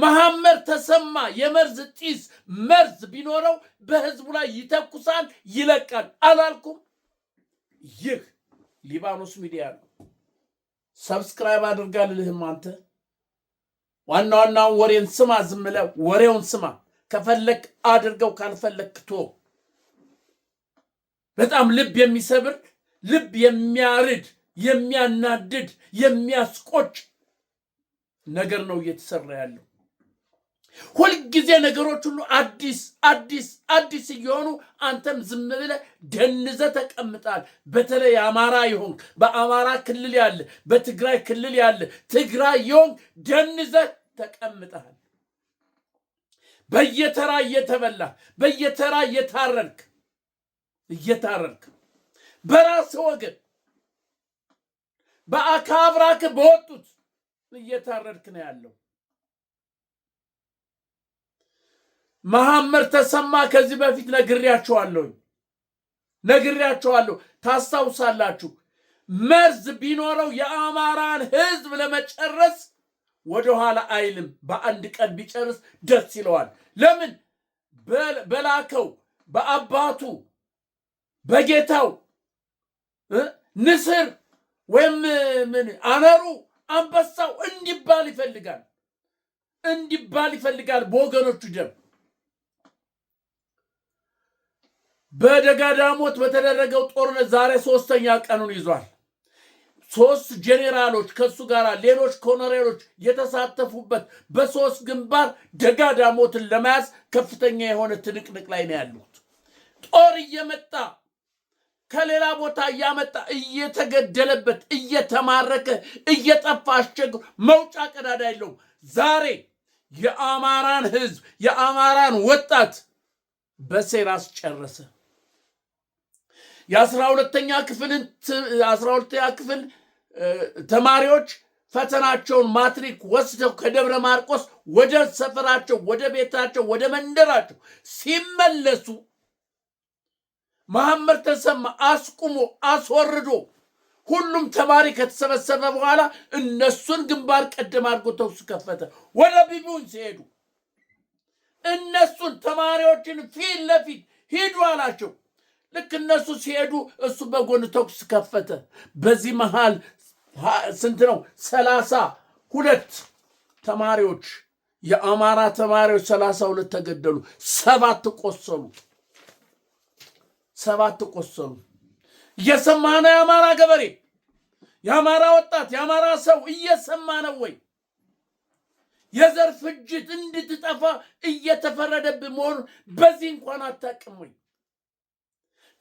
መሐመድ ተሰማ የመርዝ ጢስ መርዝ ቢኖረው በህዝቡ ላይ ይተኩሳል፣ ይለቃል አላልኩም? ይህ ሊባኖስ ሚዲያ ነው። ሰብስክራይብ አድርጋልህም አንተ ዋናውን ወሬን ስማ። ዝም ብለህ ወሬውን ስማ። ከፈለክ አድርገው፣ ካልፈለክ ቶ በጣም ልብ የሚሰብር ልብ የሚያርድ የሚያናድድ የሚያስቆጭ ነገር ነው እየተሰራ ያለው። ሁልጊዜ ነገሮች ሁሉ አዲስ እየሆኑ አንተም ዝም ብለህ ደንዘህ ተቀምጣል። በተለይ አማራ ይሆን በአማራ ክልል ያለ በትግራይ ክልል ያለ ትግራይ ይሆን ደንዘህ ተቀምጣል። በየተራ እየተበላ በየተራ እየታረድክ በራስ ወገን በአካብራክ በወጡት እየታረድክ ነው ያለው። መሐመድ ተሰማ ከዚህ በፊት ነግሬያቸዋለሁ። ታስታውሳላችሁ። መርዝ ቢኖረው የአማራን ህዝብ ለመጨረስ ወደኋላ አይልም። በአንድ ቀን ቢጨርስ ደስ ይለዋል። ለምን? በላከው በአባቱ በጌታው ንስር ወይም ምን አነሩ አንበሳው እንዲባል ይፈልጋል በወገኖቹ ደም። በደጋዳሞት በተደረገው ጦርነት ዛሬ 3ኛ ቀኑን ይዟል። 3 ጄኔራሎች ከሱ ጋር ሌሎች ኮሎኔሎች የተሳተፉበት በ3 ግንባር ደጋዳሞትን ለመያዝ ከፍተኛ የሆነ ትንቅንቅ ላይ ነው ያሉት። ጦር እየመጣ ከሌላ ቦታ እያመጣ እየተገደለበት እየተማረከ እየጠፋ አስቸግሮ መውጫ ቀዳዳ የለውም። ዛሬ የአማራን ህዝብ የአማራን ወጣት በሴራ አስጨረሰ። የ12ኛ ክፍል ተማሪዎች ፈተናቸውን ማትሪክ ወስደው ከደብረ ማርቆስ ወደ ሰፈራቸው ወደ ቤታቸው ወደ መንደራቸው ሲመለሱ መሐመድ ተሰማ አስቁሞ አስወርዶ ሁሉም ተማሪ ከተሰበሰበ በኋላ እነሱን ግንባር ቀደም አድርጎ ተኩስ ከፈተ። ወደ ቢቡን ሲሄዱ እነሱን ተማሪዎችን ፊት ለፊት ሂዱ አላቸው። ልክ እነሱ ሲሄዱ እሱ በጎን ተኩስ ከፈተ። በዚህ መሃል ስንት ነው? 32 ተማሪዎች የአማራ ተማሪዎች 32 ተገደሉ፣ 7 ቆሰሉ። እየሰማ ነው የአማራ ገበሬ፣ የአማራ ወጣት፣ የአማራ ሰው እየሰማ ነው ወይ? የዘር ፍጅት እንድትጠፋ እየተፈረደብህ መሆኑን በዚህ እንኳን አታውቅም ወይ?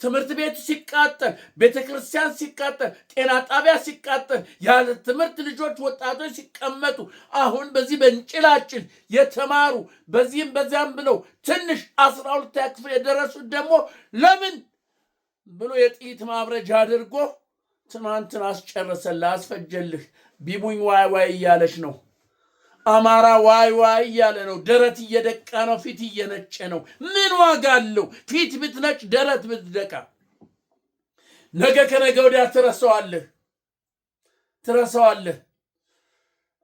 ትምህርት ቤቱ ሲቃጠል፣ ቤተክርስቲያን ሲቃጠል፣ ጤና ጣቢያ ሲቃጠል፣ ያለ ትምህርት ልጆች ወጣቶች ሲቀመጡ፣ አሁን በዚህ በእንጭላጭል የተማሩ በዚህም በዚያም ብለው ትንሽ 12ኛ ክፍል የደረሱት ደግሞ ለምን ብሎ የጥይት ማብረጃ አድርጎ ትናንትን አስጨረሰልህ፣ አስፈጀልህ። ቢቡኝ ዋይ እያለች ነው። አማራ ዋይ እያለ ነው። ደረት እየደቃ ነው። ፊት እየነጨ ነው። ምን ዋጋ አለው? ፊት ብትነጭ ደረት ብትደቃ ነገ ከነገ ወዲያ ትረሳዋለህ።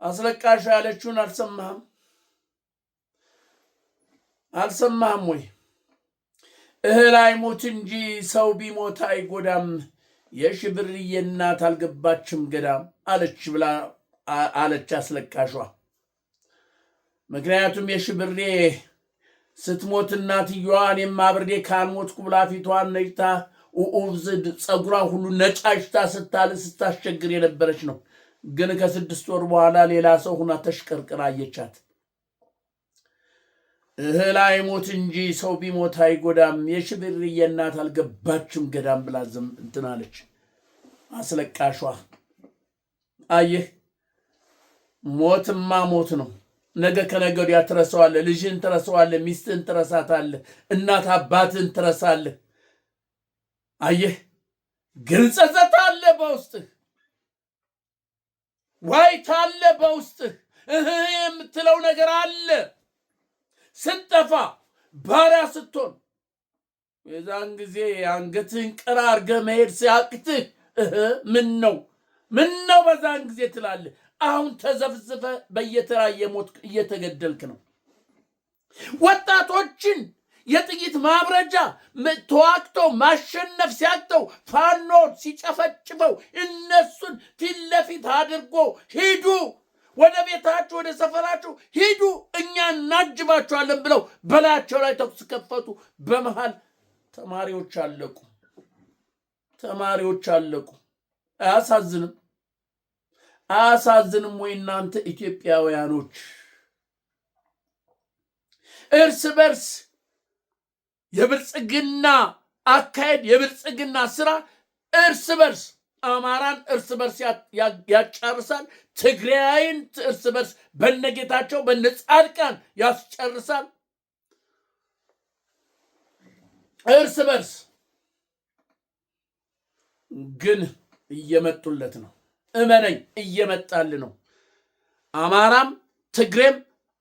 አስለቃሽ ያለችውን አልሰማህም ወይ? እህል አይሞት እንጂ ሰው ቢሞት አይጎዳም። የሽብርዬ እናት አልገባችም ገዳም አለች አስለቃሿ። ምክንያቱም የሽብሬ ስትሞት እናትየዋ እኔም አብሬ ካልሞትኩ ብላ ፊቷን ነጭታ ኡብዝድ ጸጉሯን ሁሉ ነጫጭታ ስታስቸግር የነበረች ነው። ግን ከ6 ወር በኋላ ሌላ ሰው ሁና ተሽቀርቅራ አየቻት። እህል አይሞት እንጂ ሰው ቢሞት አይጎዳም። የሽብርዬ እናት አልገባችም ገዳም ብላ እንትን አለች አስለቃሿ። አየህ፣ ሞትማ ሞት ነው። ነገ ከነገ ወዲያ ትረሳዋለህ። ልጅህን ትረሳዋለህ፣ ሚስትህን ትረሳታለህ፣ እናት አባትህን ትረሳለህ። አየህ፣ ግን ጸጸት አለ በውስጥህ፣ ዋይታ አለ በውስጥህ፣ የምትለው ነገር አለ። ስትጠፋ ባሪያ ስትሆን የዛን ጊዜ አንገትህን ቀና አድርገህ መሄድ ሲያቅትህ ምን ነው በዛን ጊዜ ትላለህ። አሁን ተዘፍዝፈ በየተራ እየተገደልክ ነው። ወጣቶችን የጥይት ማብረጃ ተዋግቶ ማሸነፍ ሲያቅተው ፋኖ ሲጨፈጭፈው እነሱን ፊት ለፊት አድርጎ ሂዱ፣ ወደ ቤታችሁ ወደ ሰፈራችሁ ሂዱ፣ እኛ እናጅባችኋለን ብለው በላያቸው ላይ ተኩስ ከፈቱ። በመሃል ተማሪዎች አለቁ። አያሳዝንም? አያሳዝንም ወይ እናንተ ኢትዮጵያውያኖች? እርስ በርስ የብልጽግና አካሄድ፣ የብልጽግና ስራ እርስ በርስ አማራን እርስ በርስ ያጫርሳል። ትግራይን እርስ በርስ በነጌታቸው በነጻድቃን ያስጨርሳል። እርስ በርስ ግን እየመጡለት ነው። እመነኝ፣ እየመጣል ነው። አማራም ትግሬም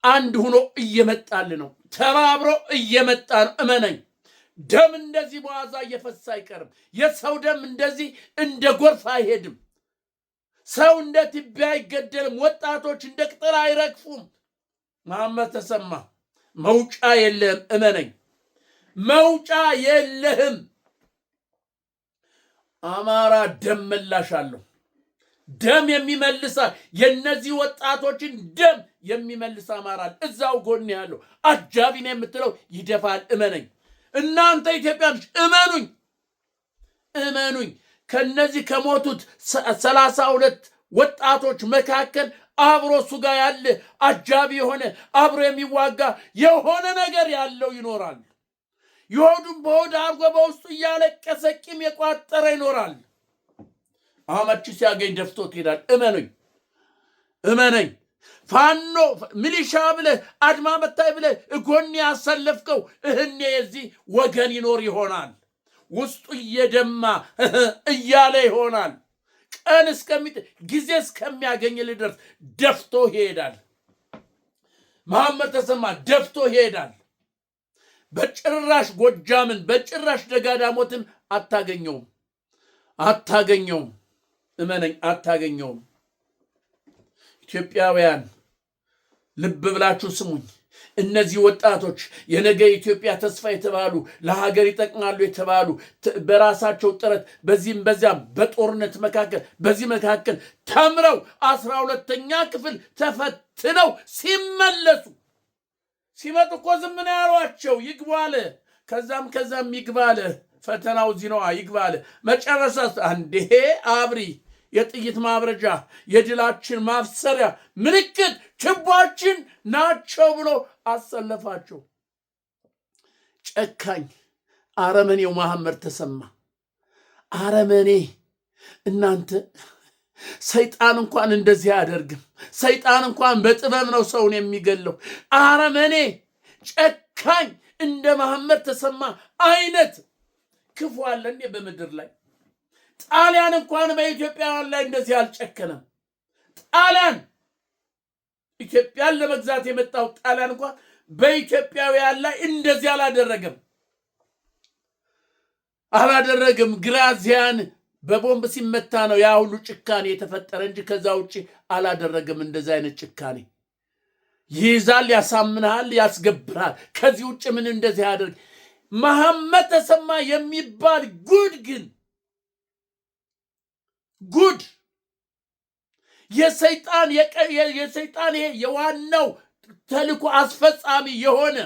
አንድ ሆኖ እየመጣል ነው። ተባብሮ እየመጣ ነው። እመነኝ። ደም እንደዚህ በዋዛ እየፈሳ አይቀርም። የሰው ደም እንደዚህ እንደ ጎርፍ አይሄድም። ሰው እንደ ትቢያ አይገደልም። ወጣቶች እንደ ቅጠል አይረግፉም። መሐመድ ተሰማ መውጫ የለህም። እመነኝ፣ መውጫ የለህም። አማራ ደም መላሽ አለው። ደም የሚመልሳ የነዚህ ወጣቶችን ደም የሚመልስ አማራ እዛው ጎን ያለው አጃቢ ነው የምትለው ይደፋል። እመነኝ። እናንተ ኢትዮጵያኖች እመኑኝ፣ ከነዚህ ከሞቱት 32 ወጣቶች መካከል አብሮ እሱ ጋር ያለ አጃቢ የሆነ አብሮ የሚዋጋ የሆነ ነገር ያለው ይኖራል። የሆዱን በሆድ አርጎ በውስጡ እያለቀሰ ቂም የቋጠረ ይኖራል። አመቺ ሲያገኝ ደፍቶት ይሄዳል። እመነኝ። ፋኖ ሚሊሻ ብለህ አድማ መታይ ብለህ ጎን ያሰለፍከው እህኔ የዚህ ወገን ይኖር ይሆናል። ውስጡ እየደማ እያለ ይሆናል። ቀን ጊዜ እስከሚያገኝ ልድረስ ደፍቶ ይሄዳል። መሐመድ ተሰማ ደፍቶ ይሄዳል። በጭራሽ ጎጃምን በጭራሽ ደጋዳሞትን አታገኘውም። እመነኝ፣ አታገኘውም። ኢትዮጵያውያን ልብ ብላችሁ ስሙኝ። እነዚህ ወጣቶች የነገ ኢትዮጵያ ተስፋ የተባሉ ለሀገር ይጠቅማሉ የተባሉ በራሳቸው ጥረት በዚህም በዚያም በጦርነት መካከል በዚህ መካከል ተምረው 12ኛ ክፍል ተፈትነው ሲመጡ እኮ ዝም ነው ያሏቸው። ይግባለ ከዛም ይግባለ ፈተናው እዚህ ነው ይግባለ። መጨረሻ አንዴ አብሪ የጥይት ማብረጃ የድላችን ማፍሰሪያ ምልክት ችቦችን ናቸው ብሎ አሰለፋቸው። ጨካኝ አረመኔው መሐመድ ተሰማ አረመኔ። እናንተ ሰይጣን እንኳን እንደዚህ አያደርግም። ሰይጣን እንኳን በጥበብ ነው ሰውን የሚገለው። አረመኔ ጨካኝ እንደ መሐመድ ተሰማ አይነት ክፉ አለ እንዴ በምድር ላይ? ጣሊያን እንኳን በኢትዮጵያውያን ላይ እንደዚህ አልጨከነም። ጣሊያን ኢትዮጵያን ለመግዛት የመጣው ጣሊያን እንኳን በኢትዮጵያውያን ላይ እንደዚህ አላደረገም። ግራዚያን በቦምብ ሲመታ ነው ያ ሁሉ ጭካኔ የተፈጠረ እንጂ ከዛ ውጭ አላደረገም። እንደዚህ አይነት ጭካኔ ይይዛል፣ ያሳምናል፣ ያስገብራል። ከዚህ ውጭ ምን እንደዚህ ያደርግ? መሐመድ ተሰማ የሚባል ጉድ የሰይጣን የዋናው ተልኮ አስፈጻሚ የሆነ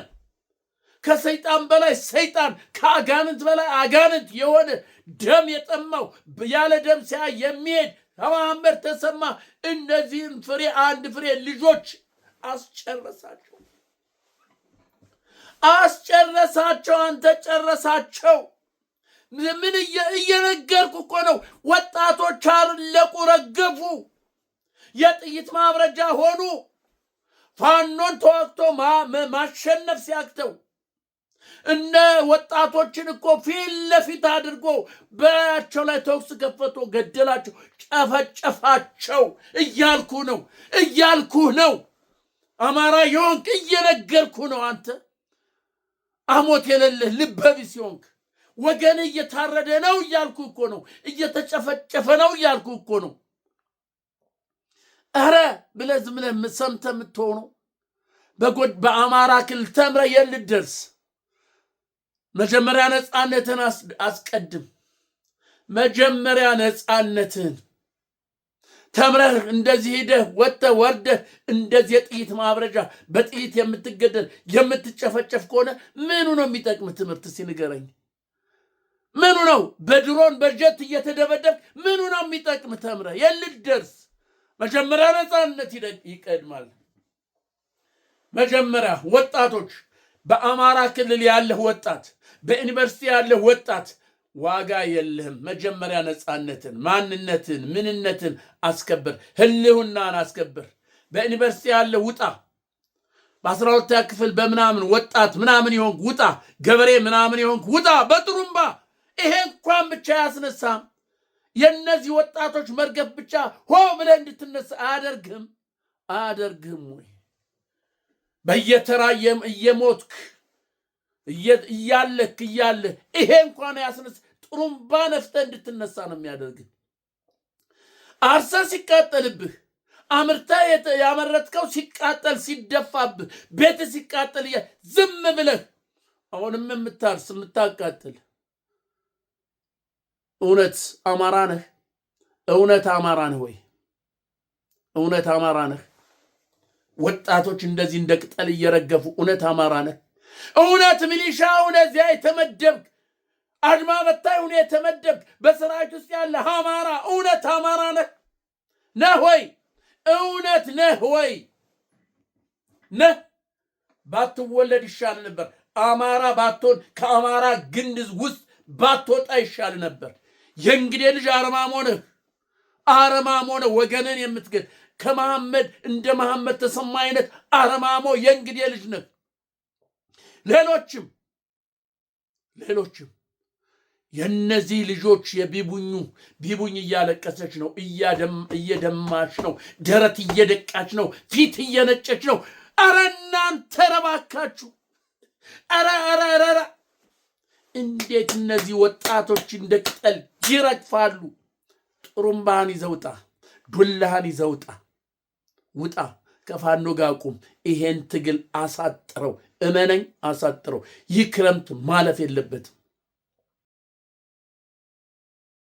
ከሰይጣን በላይ ሰይጣን ከአጋንንት በላይ አጋንንት የሆነ ደም የጠማው ያለ ደም ሲያይ የሚሄድ መሐመድ ተሰማ እነዚህን አንድ ፍሬ ልጆች አስጨረሳቸው። አንተ ጨረሳቸው። ምን እየነገርኩ እኮ ነው። ወጣቶች አለቁ፣ ረገፉ፣ የጥይት ማብረጃ ሆኑ። ፋኖን ተዋግቶ ማሸነፍ ሲያክተው እነ ወጣቶችን እኮ ፊት ለፊት አድርጎ በላያቸው ላይ ተኩስ ከፈቶ ገደላቸው፣ ጨፈጨፋቸው። እያልኩህ ነው። አማራ የሆንክ እየነገርኩ ነው። አንተ አሞት የሌለህ ልበቢስ የሆንክ ወገን እየታረደ ነው እያልኩ እኮ ነው። እየተጨፈጨፈ ነው እያልኩ እኮ ነው። ኧረ ብለህ ዝም ብለህ ሰምተህ የምትሆነው በአማራ ክልል ተምረህ የት ልትደርስ? መጀመሪያ ነፃነትን አስቀድም። መጀመሪያ ነፃነትን ተምረህ እንደዚህ ሄደህ ወጥተህ ወርደህ እንደዚህ የጥይት ማብረጃ በጥይት የምትገደል የምትጨፈጨፍ ከሆነ ምኑ ነው የሚጠቅም ትምህርት? ሲንገረኝ ምኑ ነው? በድሮን በጀት እየተደበደብ ምኑ ነው የሚጠቅም? ተምረህ የት ልትደርስ? መጀመሪያ ነፃነት ይቀድማል። መጀመሪያ ወጣቶች፣ በአማራ ክልል ያለህ ወጣት፣ በዩኒቨርሲቲ ያለህ ወጣት ዋጋ የለህም። መጀመሪያ ነፃነትን፣ ማንነትን፣ ምንነትን አስከብር፣ ህልውናን አስከብር። በዩኒቨርሲቲ ያለህ ውጣ። በ12ኛ ክፍል በምናምን ወጣት ምናምን ይሆንክ ውጣ። ገበሬ ምናምን ይሆንክ ውጣ በጥሩምባ። ይሄ እንኳን ብቻ ያስነሳም። የነዚህ ወጣቶች መርገፍ ብቻ ሆ ብለህ እንድትነሳ አያደርግህም ወይ? በየተራየም እየሞትክ እያለህ ይሄ እንኳን ያስነሳ ጥሩምባ ነፍተህ እንድትነሳ ነው የሚያደርግህ። አርሰህ ሲቃጠልብህ፣ አምርተህ ያመረትከው ሲቃጠል ሲደፋብህ፣ ቤት ሲቃጠል ዝም ብለህ አሁንም የምታርስ የምታቃጥል እውነት አማራ ነህ? እውነት አማራ ነህ ወይ? እውነት አማራ ነህ? ወጣቶች እንደዚህ እንደ ቅጠል እየረገፉ እውነት አማራ ነህ? እውነት ሚሊሻ እዚያ የተመደብክ አድማ በታይ ሁኔ የተመደብክ በሰራዊት ውስጥ ያለ አማራ እውነት አማራ ነህ ወይ? እውነት ነህ ወይ? ነህ? ባትወለድ ይሻል ነበር። አማራ ባትሆን ከአማራ ግንድ ውስጥ ባትወጣ ይሻል ነበር። የእንግዴ ልጅ አረማሞ ነህ። ወገንን የምትገል ከመሐመድ እንደ መሐመድ ተሰማ አይነት አረማሞ የእንግዴ ልጅ ነህ። ሌሎችም የነዚህ ልጆች ቢቡኝ እያለቀሰች ነው፣ እየደማች ነው፣ ደረት እየደቃች ነው፣ ፊት እየነጨች ነው። አረ እናንተ ረባካችሁ! አረ እንዴት እነዚህ ወጣቶች እንደ ቅጠል ይረግፋሉ? ጥሩምባህን ይዘውጣ፣ ዱላህን ይዘውጣ፣ ውጣ፣ ከፋኖ ጋር ቁም። ይሄን ትግል አሳጥረው፣ እመነኝ፣ አሳጥረው። ይህ ክረምት ማለፍ የለበትም።